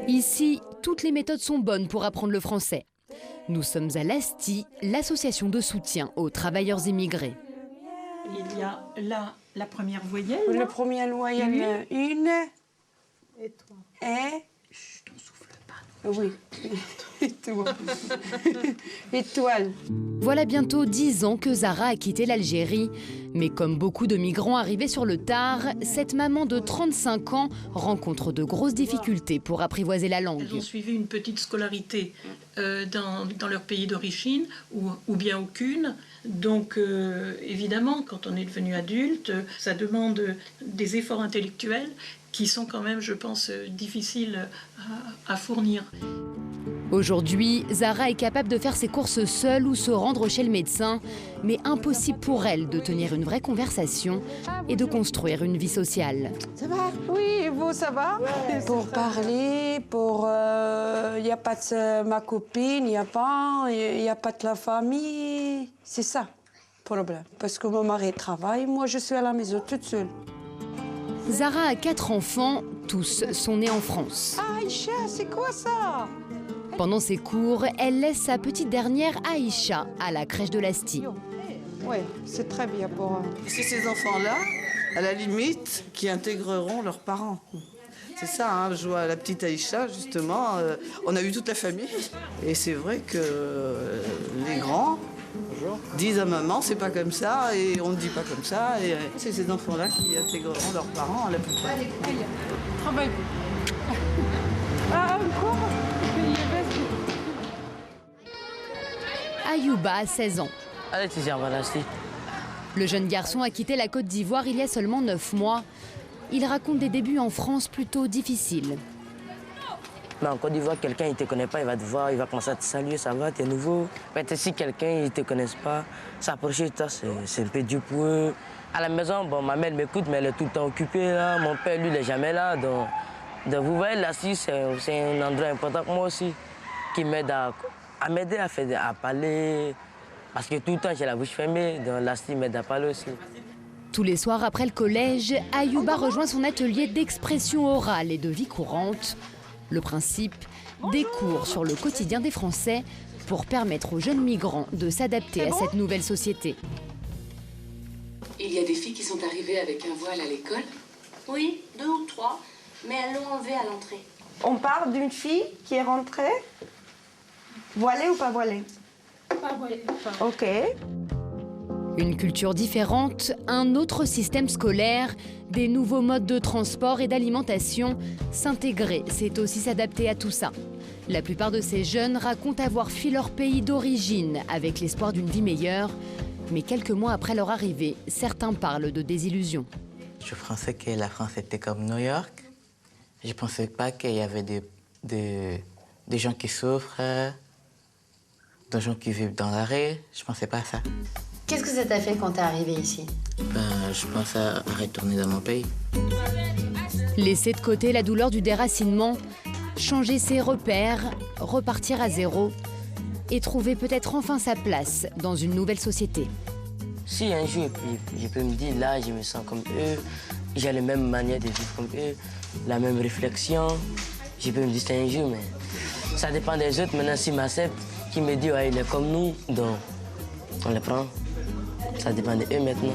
Ici, toutes les méthodes sont bonnes pour apprendre le français. Nous sommes à l'ASTI, l'association de soutien aux travailleurs immigrés. Il y a là la première voyelle. La première voyelle, une. Et toi. Et. Chut, on souffle pas. Oui. Étoile. Étoile. Voilà bientôt 10 ans que Zara a quitté l'Algérie. Mais comme beaucoup de migrants arrivés sur le tard, cette maman de 35 ans rencontre de grosses difficultés pour apprivoiser la langue. Elles ont suivi une petite scolarité dans leur pays d'origine ou bien aucune. Donc évidemment, quand on est devenu adulte, ça demande des efforts intellectuels qui sont quand même, je pense, difficiles à fournir. Aujourd'hui, Zara est capable de faire ses courses seule ou se rendre chez le médecin, mais impossible pour elle de tenir une vraie conversation et de construire une vie sociale. Ça va? Oui, et vous, ça va? Ouais, pour parler, pour... Il n'y a pas de ma copine, il n'y a pas de la famille. C'est ça, le problème. Parce que mon mari travaille, moi je suis à la maison toute seule. Zara a 4 enfants, tous sont nés en France. Ah, Aïcha, c'est quoi ça? Pendant ses cours, elle laisse sa petite dernière Aïcha à la crèche de l'Asti. Oui, c'est très bien pour... C'est ces enfants-là, à la limite, qui intégreront leurs parents. C'est ça, hein, je vois la petite Aïcha, justement. On a eu toute la famille. Et c'est vrai que les grands disent à maman, c'est pas comme ça, et on ne dit pas comme ça. Et c'est ces enfants-là qui intégreront leurs parents à la plupart. Allez, travaille. Ah, encore? Ayouba a 16 ans. Allez, tu viens, voilà, si. Le jeune garçon a quitté la Côte d'Ivoire il y a seulement 9 mois. Il raconte des débuts en France plutôt difficiles. Mais en Côte d'Ivoire, quelqu'un ne te connaît pas, il va te voir, il va commencer à te saluer, ça va, t'es nouveau. Peut-être si quelqu'un ne te connaît pas, s'approcher de toi, c'est un peu dur pour eux. À la maison, bon, ma mère m'écoute, mais elle est tout le temps occupée, là. Mon père, lui, il n'est jamais là. Donc vous voyez, là, c'est un endroit important pour moi aussi, qui m'aide à m'aider à parler. Parce que tout le temps, j'ai la bouche fermée, donc là, il m'aide à parler aussi. Tous les soirs après le collège, Ayouba rejoint son atelier d'expression orale et de vie courante. Le principe, des cours sur le quotidien des Français pour permettre aux jeunes migrants de s'adapter à cette nouvelle société. Il y a des filles qui sont arrivées avec un voile à l'école? Oui, 2 ou 3, mais elles l'ont enlevé à l'entrée. On parle d'une fille qui est rentrée, voilée ou pas voilée? Pas voilée. OK. Une culture différente, un autre système scolaire, des nouveaux modes de transport et d'alimentation. S'intégrer, c'est aussi s'adapter à tout ça. La plupart de ces jeunes racontent avoir fui leur pays d'origine avec l'espoir d'une vie meilleure. Mais quelques mois après leur arrivée, certains parlent de désillusion. Je pensais que la France était comme New York. Je ne pensais pas qu'il y avait des gens qui souffrent, des gens qui vivent dans l'arrêt. Je ne pensais pas à ça. Qu'est-ce que ça t'a fait quand t'es arrivé ici? Je pensais à retourner dans mon pays. Laisser de côté la douleur du déracinement, changer ses repères, repartir à zéro et trouver peut-être enfin sa place dans une nouvelle société. Si un jour, je peux me dire, là, je me sens comme eux, j'ai la même manière de vivre comme eux, la même réflexion, je peux me dire c'est un jour, mais ça dépend des autres. Maintenant, s'ils m'acceptent, qui me disent, ouais, il est comme nous, donc on le prend. Ça dépend d'eux maintenant.